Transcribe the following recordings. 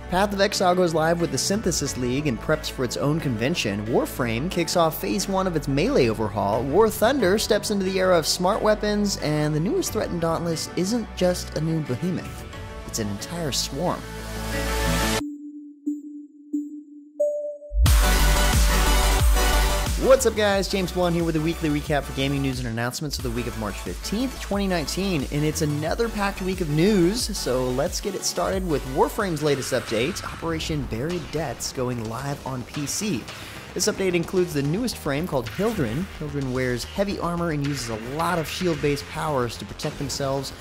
Path of Exile goes live with the Synthesis League and preps for its own convention. Warframe kicks off Phase 1 of its melee overhaul. War Thunder steps into the era of smart weapons, and the newest threat in Dauntless isn't just a new Behemoth, it's an entire swarm. What's up guys, James Blunt here with a weekly recap for gaming news and announcements of the week of March 15th, 2019, and it's another packed week of news, so let's get it started with Warframe's latest update, Operation Buried Debts, going live on PC. This update includes the newest frame called Hildren. Hildren wears heavy armor and uses a lot of shield-based powers to protect themselves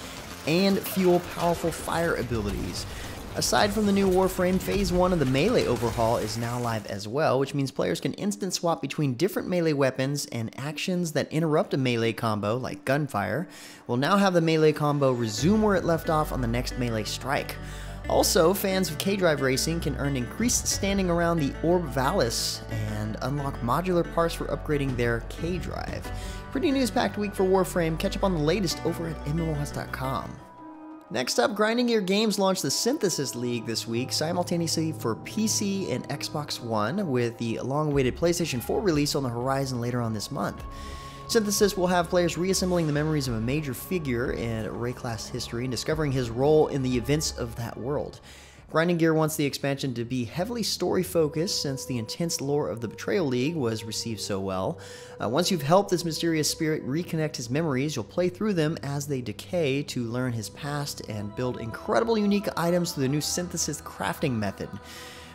and fuel powerful fire abilities. Aside from the new Warframe, Phase 1 of the melee overhaul is now live as well, which means players can instant swap between different melee weapons, and actions that interrupt a melee combo, like gunfire, will now have the melee combo resume where it left off on the next melee strike. Also, fans of K-Drive racing can earn increased standing around the Orb Valis and unlock modular parts for upgrading their K-Drive. Pretty news-packed week for Warframe. Catch up on the latest over at MMOs.com. Next up, Grinding Gear Games launched the Synthesis League this week, simultaneously for PC and Xbox One, with the long-awaited PlayStation 4 release on the horizon later on this month. Synthesis will have players reassembling the memories of a major figure in Ray-class history and discovering his role in the events of that world. Grinding Gear wants the expansion to be heavily story-focused since the intense lore of the Betrayal League was received so well. Once you've helped this mysterious spirit reconnect his memories, you'll play through them as they decay to learn his past and build incredible unique items through the new Synthesis crafting method.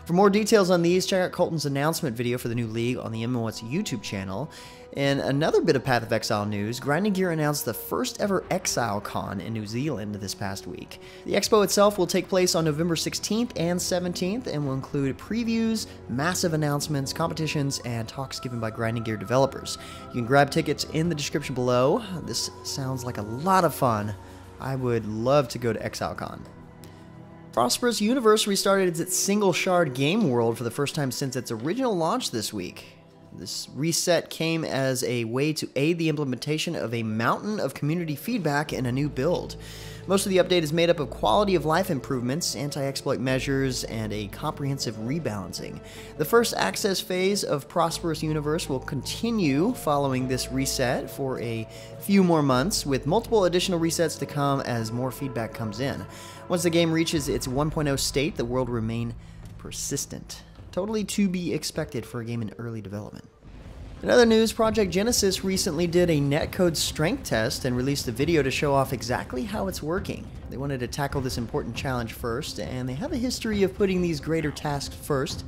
For more details on these, check out Colton's announcement video for the new league on the MMOs YouTube channel. And another bit of Path of Exile news, Grinding Gear announced the first ever ExileCon in New Zealand this past week. The expo itself will take place on November 16th and 17th and will include previews, massive announcements, competitions, and talks given by Grinding Gear developers. You can grab tickets in the description below. This sounds like a lot of fun. I would love to go to ExileCon. Prosperous Universe restarted its single shard game world for the first time since its original launch this week. This reset came as a way to aid the implementation of a mountain of community feedback in a new build. Most of the update is made up of quality of life improvements, anti-exploit measures, and a comprehensive rebalancing. The first access phase of Prosperous Universe will continue following this reset for a few more months, with multiple additional resets to come as more feedback comes in. Once the game reaches its 1.0 state, the world will remain persistent. Totally to be expected for a game in early development. In other news, Project Genesis recently did a netcode strength test and released a video to show off exactly how it's working. They wanted to tackle this important challenge first, and they have a history of putting these greater tasks first.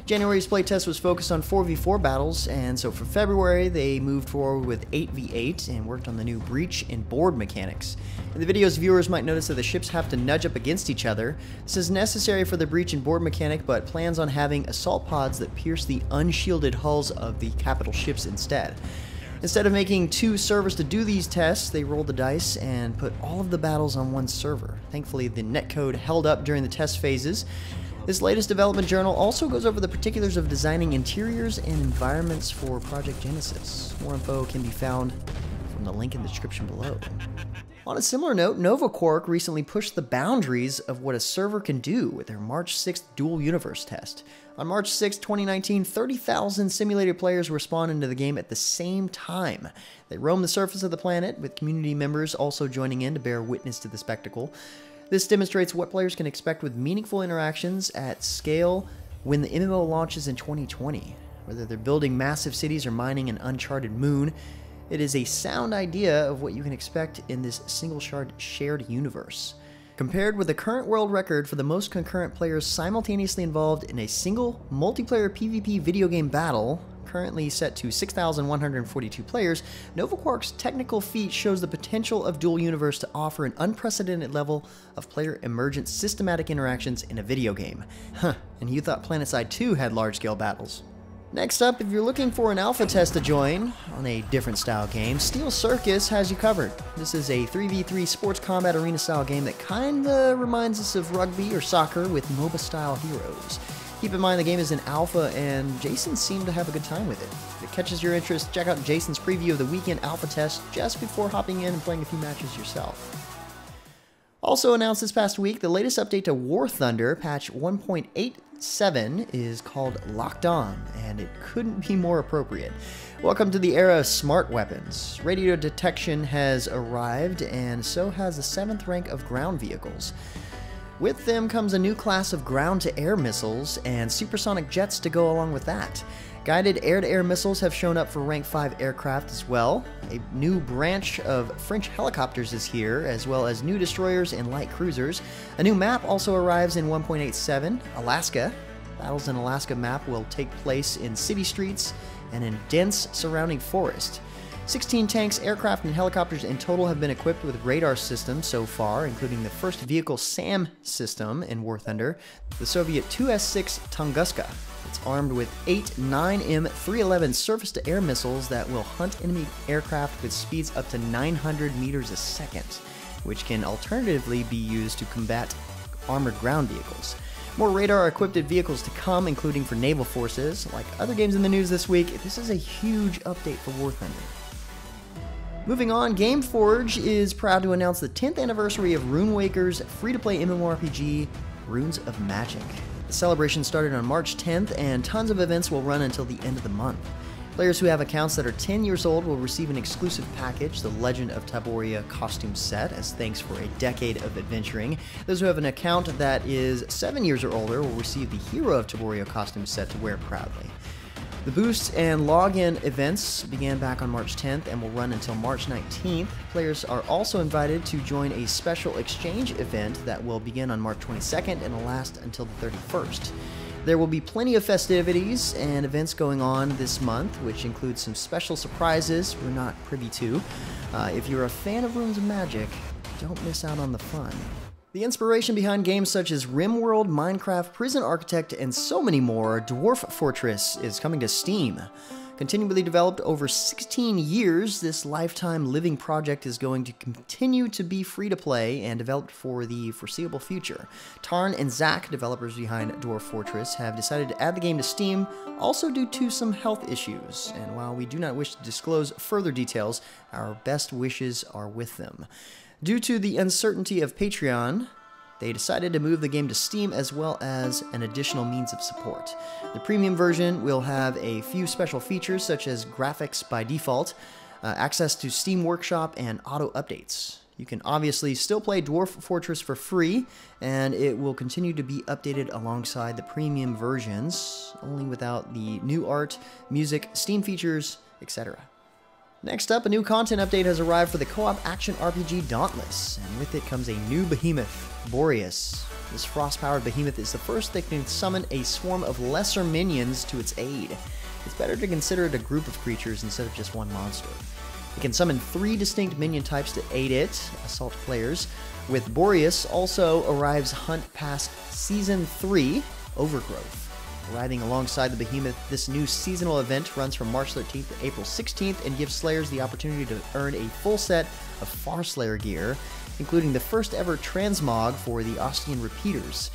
January's playtest was focused on 4v4 battles, and so for February they moved forward with 8v8 and worked on the new breach and board mechanics. In the videos, viewers might notice that the ships have to nudge up against each other. This is necessary for the breach and board mechanic, but plans on having assault pods that pierce the unshielded hulls of the capital ships instead. Instead of making two servers to do these tests, they rolled the dice and put all of the battles on one server. Thankfully, the netcode held up during the test phases. This latest development journal also goes over the particulars of designing interiors and environments for Project Genesis. More info can be found from the link in the description below. On a similar note, NovaQuark recently pushed the boundaries of what a server can do with their March 6th Dual Universe test. On March 6, 2019, 30,000 simulated players were spawned into the game at the same time. They roamed the surface of the planet, with community members also joining in to bear witness to the spectacle. This demonstrates what players can expect with meaningful interactions at scale when the MMO launches in 2020. Whether they're building massive cities or mining an uncharted moon, it is a sound idea of what you can expect in this single shard shared universe. Compared with the current world record for the most concurrent players simultaneously involved in a single multiplayer PvP video game battle, currently set to 6,142 players, NovaQuark's technical feat shows the potential of Dual Universe to offer an unprecedented level of player emergent systematic interactions in a video game. And you thought PlanetSide 2 had large-scale battles. Next up, if you're looking for an alpha test to join on a different style game, Steel Circus has you covered. This is a 3v3 sports combat arena style game that kinda reminds us of rugby or soccer with MOBA style heroes. Keep in mind the game is in alpha, and Jason seemed to have a good time with it. If it catches your interest, check out Jason's preview of the weekend alpha test just before hopping in and playing a few matches yourself. Also announced this past week, the latest update to War Thunder, patch 1.87, is called Locked On, and it couldn't be more appropriate. Welcome to the era of smart weapons. Radio detection has arrived, and so has the 7th rank of ground vehicles. With them comes a new class of ground-to-air missiles and supersonic jets to go along with that. Guided air-to-air missiles have shown up for rank 5 aircraft as well. A new branch of French helicopters is here, as well as new destroyers and light cruisers. A new map also arrives in 1.87, Alaska. Battles in Alaska map will take place in city streets and in dense surrounding forest. 16 tanks, aircraft, and helicopters in total have been equipped with radar systems so far, including the first vehicle SAM system in War Thunder, the Soviet 2S-6 Tunguska. It's armed with 8 9M311 surface-to-air missiles that will hunt enemy aircraft with speeds up to 900 meters a second, which can alternatively be used to combat armored ground vehicles. More radar-equipped vehicles to come, including for naval forces. Like other games in the news this week, this is a huge update for War Thunder. Moving on, Gameforge is proud to announce the 10th anniversary of Runewaker's free-to-play MMORPG, Runes of Magic. The celebration started on March 10th, and tons of events will run until the end of the month. Players who have accounts that are 10 years old will receive an exclusive package, the Legend of Taboria costume set, as thanks for a decade of adventuring. Those who have an account that is 7 years or older will receive the Hero of Taboria costume set to wear proudly. The boosts and login events began back on March 10th and will run until March 19th. Players are also invited to join a special exchange event that will begin on March 22nd and will last until the 31st. There will be plenty of festivities and events going on this month, which includes some special surprises we're not privy to. If you're a fan of Runes of Magic, don't miss out on the fun. The inspiration behind games such as RimWorld, Minecraft, Prison Architect, and so many more, Dwarf Fortress is coming to Steam. Continually developed over 16 years, this lifetime living project is going to continue to be free-to-play and developed for the foreseeable future. Tarn and Zach, developers behind Dwarf Fortress, have decided to add the game to Steam, also due to some health issues, and while we do not wish to disclose further details, our best wishes are with them. Due to the uncertainty of Patreon, they decided to move the game to Steam as well as an additional means of support. The premium version will have a few special features such as graphics by default, access to Steam Workshop, and auto updates. You can obviously still play Dwarf Fortress for free, and it will continue to be updated alongside the premium versions, only without the new art, music, Steam features, etc. Next up, a new content update has arrived for the co-op action RPG Dauntless, and with it comes a new Behemoth, Boreas. This frost-powered Behemoth is the first that can summon a swarm of lesser minions to its aid. It's better to consider it a group of creatures instead of just one monster. It can summon 3 distinct minion types to aid it, assault players. With Boreas also arrives Hunt Pass Season 3, Overgrowth. Arriving alongside the Behemoth, this new seasonal event runs from March 13th to April 16th and gives Slayers the opportunity to earn a full set of Farslayer gear, including the first ever transmog for the Ostian Repeaters.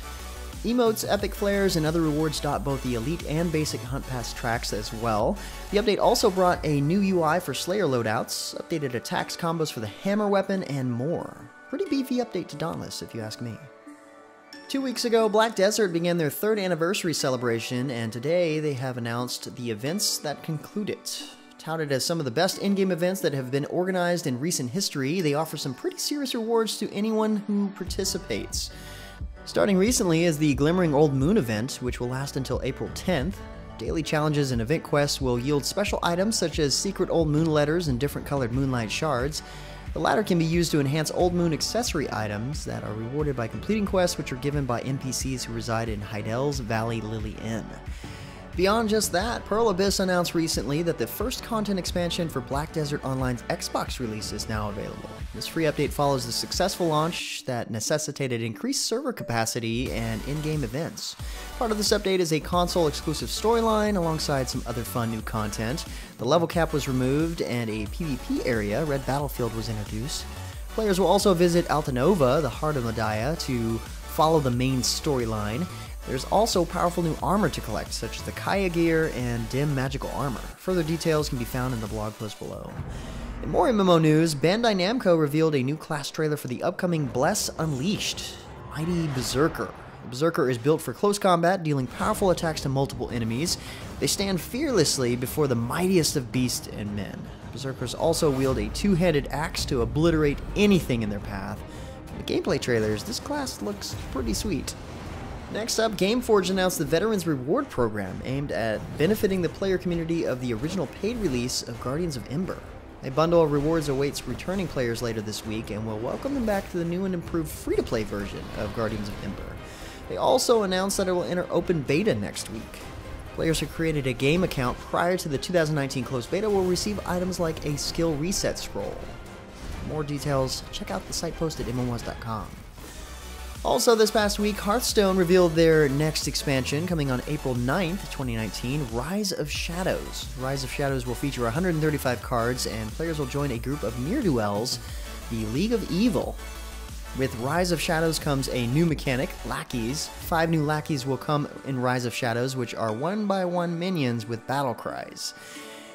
Emotes, epic flares, and other rewards dot both the elite and basic Hunt Pass tracks as well. The update also brought a new UI for Slayer loadouts, updated attacks combos for the hammer weapon, and more. Pretty beefy update to Dauntless, if you ask me. 2 weeks ago, Black Desert began their 3rd anniversary celebration, and today they have announced the events that conclude it. Touted as some of the best in-game events that have been organized in recent history, they offer some pretty serious rewards to anyone who participates. Starting recently is the Glimmering Old Moon event, which will last until April 10th. Daily challenges and event quests will yield special items such as secret Old Moon letters and different colored moonlight shards. The latter can be used to enhance Old Moon accessory items that are rewarded by completing quests which are given by NPCs who reside in Heidel's Valley Lily Inn. Beyond just that, Pearl Abyss announced recently that the first content expansion for Black Desert Online's Xbox release is now available. This free update follows the successful launch that necessitated increased server capacity and in-game events. Part of this update is a console-exclusive storyline alongside some other fun new content. The level cap was removed and a PvP area, Red Battlefield, was introduced. Players will also visit Altanova, the heart of Medaya, to follow the main storyline. There's also powerful new armor to collect, such as the Kaya gear and dim magical armor. Further details can be found in the blog post below. In more MMO news, Bandai Namco revealed a new class trailer for the upcoming Bless Unleashed, Mighty Berserker. The Berserker is built for close combat, dealing powerful attacks to multiple enemies. They stand fearlessly before the mightiest of beasts and men. Berserkers also wield a two-handed axe to obliterate anything in their path. From the gameplay trailers, this class looks pretty sweet. Next up, Gameforge announced the Veterans Reward Program, aimed at benefiting the player community of the original paid release of Guardians of Ember. A bundle of rewards awaits returning players later this week and will welcome them back to the new and improved free-to-play version of Guardians of Ember. They also announced that it will enter open beta next week. Players who created a game account prior to the 2019 closed beta will receive items like a skill reset scroll. For more details, check out the site post at MMOs.com. Also this past week, Hearthstone revealed their next expansion coming on April 9th, 2019, Rise of Shadows. Rise of Shadows will feature 135 cards, and players will join a group of ne'er-do-wells, the League of Evil. With Rise of Shadows comes a new mechanic, Lackeys. 5 new Lackeys will come in Rise of Shadows, which are one-by-one minions with battle cries.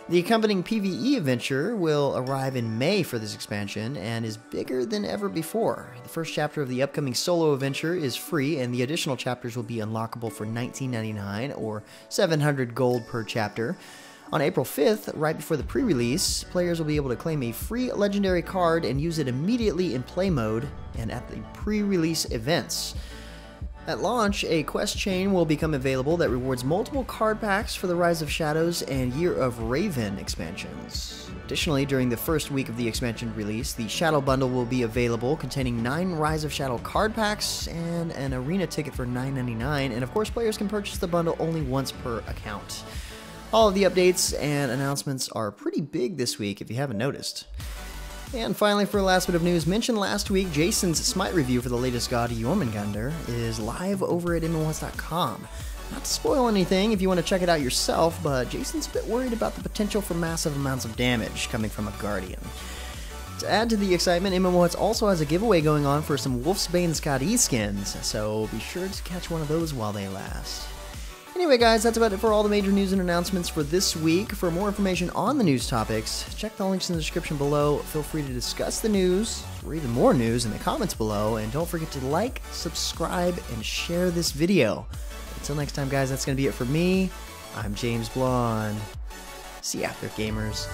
The accompanying PvE adventure will arrive in May for this expansion and is bigger than ever before. The first chapter of the upcoming solo adventure is free, and the additional chapters will be unlockable for $19.99 or 700 gold per chapter. On April 5th, right before the pre-release, players will be able to claim a free legendary card and use it immediately in play mode and at the pre-release events. At launch, a quest chain will become available that rewards multiple card packs for the Rise of Shadows and Year of Raven expansions. Additionally, during the first week of the expansion release, the Shadow Bundle will be available, containing 9 Rise of Shadow card packs and an arena ticket for $9.99, and of course players can purchase the bundle only once per account. All of the updates and announcements are pretty big this week if you haven't noticed. And finally, for a last bit of news, mentioned last week, Jason's Smite review for the latest god, Jormungandr, is live over at MMOs.com. Not to spoil anything if you want to check it out yourself, but Jason's a bit worried about the potential for massive amounts of damage coming from a guardian. To add to the excitement, MMOs also has a giveaway going on for some Wolfsbane Skadi skins, so be sure to catch one of those while they last. Anyway guys, that's about it for all the major news and announcements for this week. For more information on the news topics, check the links in the description below. Feel free to discuss the news, or even more news, in the comments below. And don't forget to like, subscribe, and share this video. Until next time guys, that's going to be it for me. I'm James Blonde. See ya out there, gamers.